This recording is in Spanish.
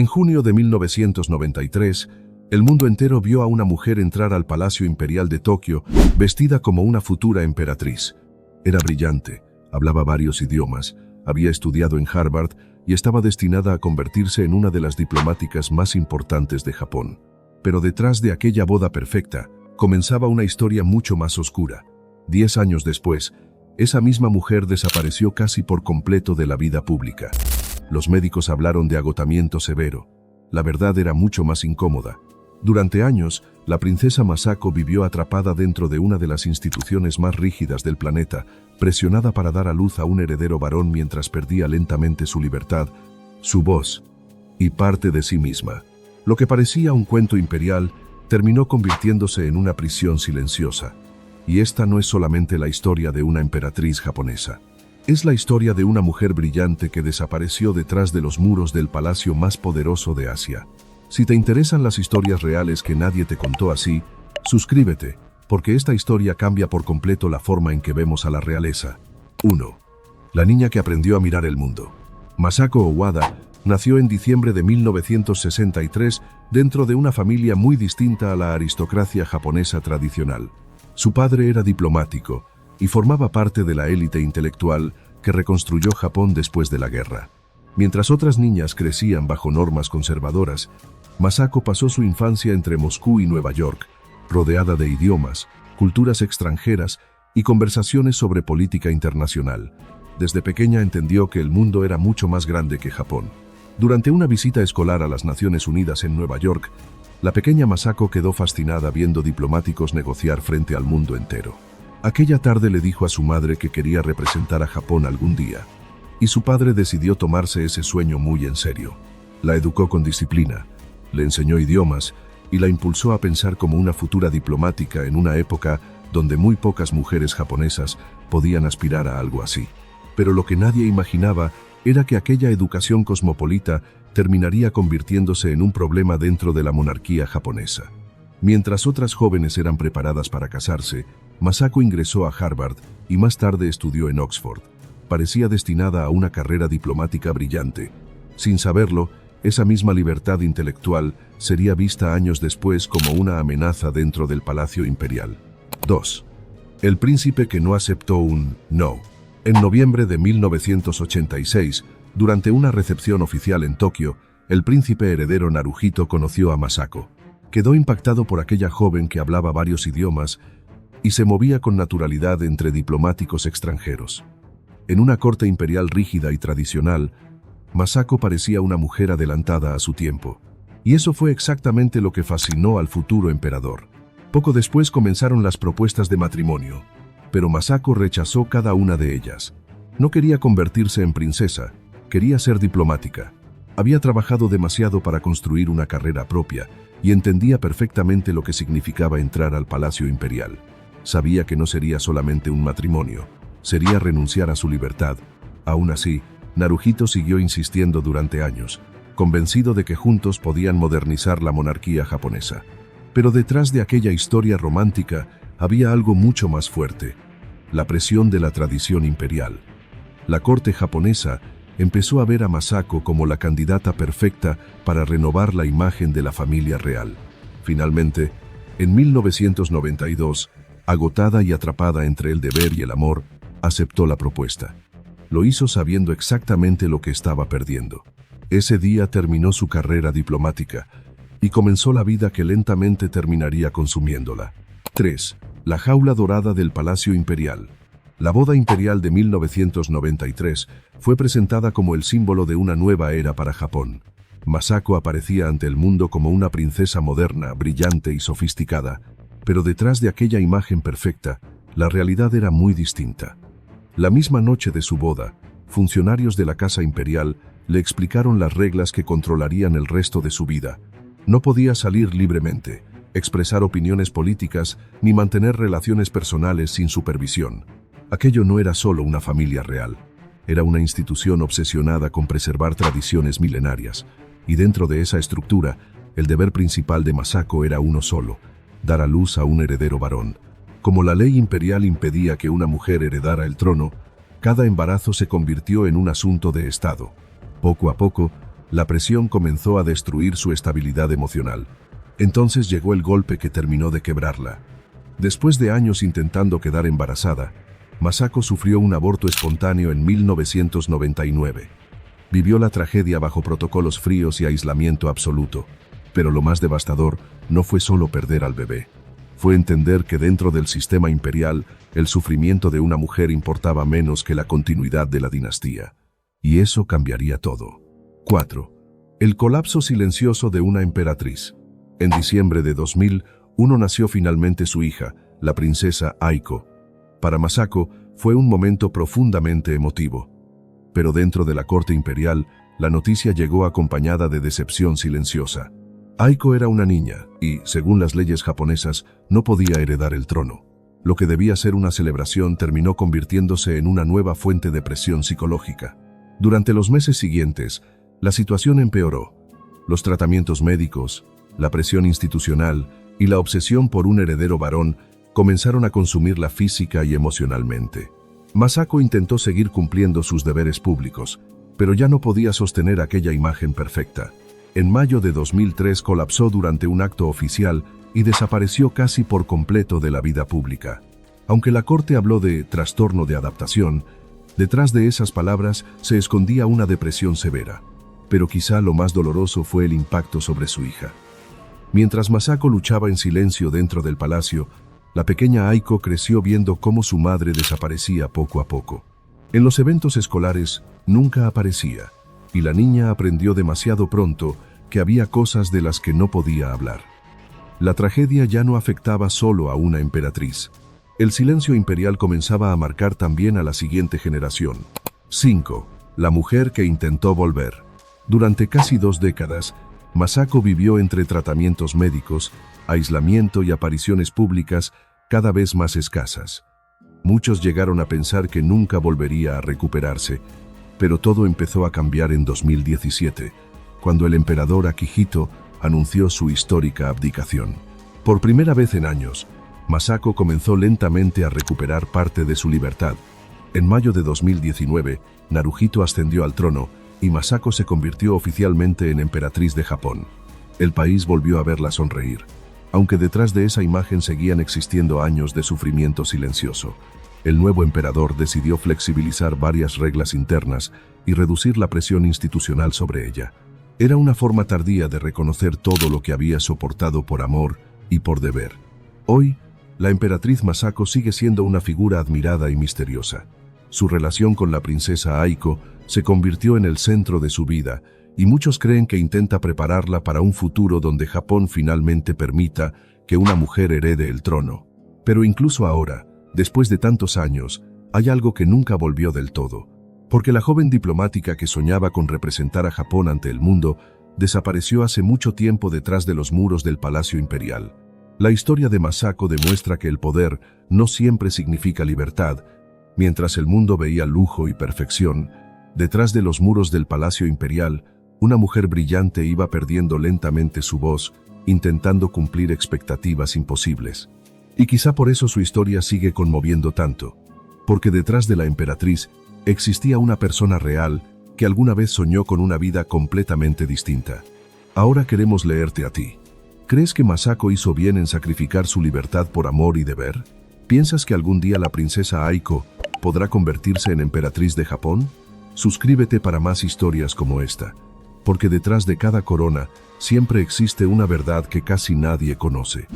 En junio de 1993, el mundo entero vio a una mujer entrar al Palacio Imperial de Tokio vestida como una futura emperatriz. Era brillante, hablaba varios idiomas, había estudiado en Harvard y estaba destinada a convertirse en una de las diplomáticas más importantes de Japón. Pero detrás de aquella boda perfecta, comenzaba una historia mucho más oscura. 10 años después, esa misma mujer desapareció casi por completo de la vida pública. Los médicos hablaron de agotamiento severo. La verdad era mucho más incómoda. Durante años, la princesa Masako vivió atrapada dentro de una de las instituciones más rígidas del planeta, presionada para dar a luz a un heredero varón mientras perdía lentamente su libertad, su voz y parte de sí misma. Lo que parecía un cuento imperial terminó convirtiéndose en una prisión silenciosa. Y esta no es solamente la historia de una emperatriz japonesa. Es la historia de una mujer brillante que desapareció detrás de los muros del palacio más poderoso de Asia. Si te interesan las historias reales que nadie te contó así, suscríbete, porque esta historia cambia por completo la forma en que vemos a la realeza. 1. La niña que aprendió a mirar el mundo. Masako Owada nació en diciembre de 1963 dentro de una familia muy distinta a la aristocracia japonesa tradicional. Su padre era diplomático y formaba parte de la élite intelectual que reconstruyó Japón después de la guerra. Mientras otras niñas crecían bajo normas conservadoras, Masako pasó su infancia entre Moscú y Nueva York, rodeada de idiomas, culturas extranjeras y conversaciones sobre política internacional. Desde pequeña entendió que el mundo era mucho más grande que Japón. Durante una visita escolar a las Naciones Unidas en Nueva York, la pequeña Masako quedó fascinada viendo diplomáticos negociar frente al mundo entero. Aquella tarde le dijo a su madre que quería representar a Japón algún día, y su padre decidió tomarse ese sueño muy en serio. La educó con disciplina, le enseñó idiomas y la impulsó a pensar como una futura diplomática en una época donde muy pocas mujeres japonesas podían aspirar a algo así. Pero lo que nadie imaginaba era que aquella educación cosmopolita terminaría convirtiéndose en un problema dentro de la monarquía japonesa. Mientras otras jóvenes eran preparadas para casarse, Masako ingresó a Harvard y más tarde estudió en Oxford. Parecía destinada a una carrera diplomática brillante. Sin saberlo, esa misma libertad intelectual sería vista años después como una amenaza dentro del Palacio Imperial. 2. El príncipe que no aceptó un no. En noviembre de 1986, durante una recepción oficial en Tokio, el príncipe heredero Naruhito conoció a Masako. Quedó impactado por aquella joven que hablaba varios idiomas y se movía con naturalidad entre diplomáticos extranjeros. En una corte imperial rígida y tradicional, Masako parecía una mujer adelantada a su tiempo. Y eso fue exactamente lo que fascinó al futuro emperador. Poco después comenzaron las propuestas de matrimonio, pero Masako rechazó cada una de ellas. No quería convertirse en princesa, quería ser diplomática. Había trabajado demasiado para construir una carrera propia y entendía perfectamente lo que significaba entrar al Palacio Imperial. Sabía que no sería solamente un matrimonio, sería renunciar a su libertad. Aún así, Naruhito siguió insistiendo durante años, convencido de que juntos podían modernizar la monarquía japonesa. Pero detrás de aquella historia romántica había algo mucho más fuerte: la presión de la tradición imperial. La corte japonesa empezó a ver a Masako como la candidata perfecta para renovar la imagen de la familia real. Finalmente, en 1992, agotada y atrapada entre el deber y el amor, aceptó la propuesta. Lo hizo sabiendo exactamente lo que estaba perdiendo. Ese día terminó su carrera diplomática y comenzó la vida que lentamente terminaría consumiéndola. 3. La jaula dorada del Palacio Imperial. La boda imperial de 1993 fue presentada como el símbolo de una nueva era para Japón. Masako aparecía ante el mundo como una princesa moderna, brillante y sofisticada, pero detrás de aquella imagen perfecta, la realidad era muy distinta. La misma noche de su boda, funcionarios de la Casa Imperial le explicaron las reglas que controlarían el resto de su vida. No podía salir libremente, expresar opiniones políticas ni mantener relaciones personales sin supervisión. Aquello no era solo una familia real, era una institución obsesionada con preservar tradiciones milenarias, y dentro de esa estructura, el deber principal de Masako era uno solo: dar a luz a un heredero varón. Como la ley imperial impedía que una mujer heredara el trono, cada embarazo se convirtió en un asunto de Estado. Poco a poco, La presión comenzó a destruir su estabilidad emocional. Entonces llegó el golpe que terminó de quebrarla. Después de años intentando quedar embarazada, Masako sufrió un aborto espontáneo en 1999. Vivió la tragedia bajo protocolos fríos y aislamiento absoluto. Pero lo más devastador no fue solo perder al bebé. Fue entender que dentro del sistema imperial, el sufrimiento de una mujer importaba menos que la continuidad de la dinastía. Y eso cambiaría todo. 4. El colapso silencioso de una emperatriz. En diciembre de 2001 nació finalmente su hija, la princesa Aiko. Para Masako fue un momento profundamente emotivo. Pero dentro de la corte imperial, la noticia llegó acompañada de decepción silenciosa. Aiko era una niña y, según las leyes japonesas, no podía heredar el trono. Lo que debía ser una celebración terminó convirtiéndose en una nueva fuente de presión psicológica. Durante los meses siguientes, la situación empeoró. Los tratamientos médicos, la presión institucional y la obsesión por un heredero varón comenzaron a consumirla física y emocionalmente. Masako intentó seguir cumpliendo sus deberes públicos, pero ya no podía sostener aquella imagen perfecta. En mayo de 2003 colapsó durante un acto oficial y desapareció casi por completo de la vida pública. Aunque la corte habló de trastorno de adaptación, detrás de esas palabras se escondía una depresión severa. Pero quizá lo más doloroso fue el impacto sobre su hija. Mientras Masako luchaba en silencio dentro del palacio, la pequeña Aiko creció viendo cómo su madre desaparecía poco a poco. En los eventos escolares nunca aparecía, y la niña aprendió demasiado pronto que había cosas de las que no podía hablar. La tragedia ya no afectaba solo a una emperatriz. El silencio imperial comenzaba a marcar también a la siguiente generación. 5. La mujer que intentó volver. Durante casi 2 décadas, Masako vivió entre tratamientos médicos, aislamiento y apariciones públicas cada vez más escasas. Muchos llegaron a pensar que nunca volvería a recuperarse, pero todo empezó a cambiar en 2017, cuando el emperador Akihito anunció su histórica abdicación. Por primera vez en años, Masako comenzó lentamente a recuperar parte de su libertad. En mayo de 2019, Naruhito ascendió al trono y Masako se convirtió oficialmente en emperatriz de Japón. El país volvió a verla sonreír, aunque detrás de esa imagen seguían existiendo años de sufrimiento silencioso. El nuevo emperador decidió flexibilizar varias reglas internas y reducir la presión institucional sobre ella. Era una forma tardía de reconocer todo lo que había soportado por amor y por deber. Hoy, la emperatriz Masako sigue siendo una figura admirada y misteriosa. Su relación con la princesa Aiko se convirtió en el centro de su vida, y muchos creen que intenta prepararla para un futuro donde Japón finalmente permita que una mujer herede el trono. Pero incluso ahora, después de tantos años, hay algo que nunca volvió del todo, porque la joven diplomática que soñaba con representar a Japón ante el mundo desapareció hace mucho tiempo detrás de los muros del Palacio Imperial. La historia de Masako demuestra que el poder no siempre significa libertad. Mientras el mundo veía lujo y perfección, detrás de los muros del Palacio Imperial, una mujer brillante iba perdiendo lentamente su voz, intentando cumplir expectativas imposibles. Y quizá por eso su historia sigue conmoviendo tanto, porque detrás de la emperatriz existía una persona real que alguna vez soñó con una vida completamente distinta. Ahora queremos leerte a ti. ¿Crees que Masako hizo bien en sacrificar su libertad por amor y deber? ¿Piensas que algún día la princesa Aiko podrá convertirse en emperatriz de Japón? Suscríbete para más historias como esta, porque detrás de cada corona siempre existe una verdad que casi nadie conoce.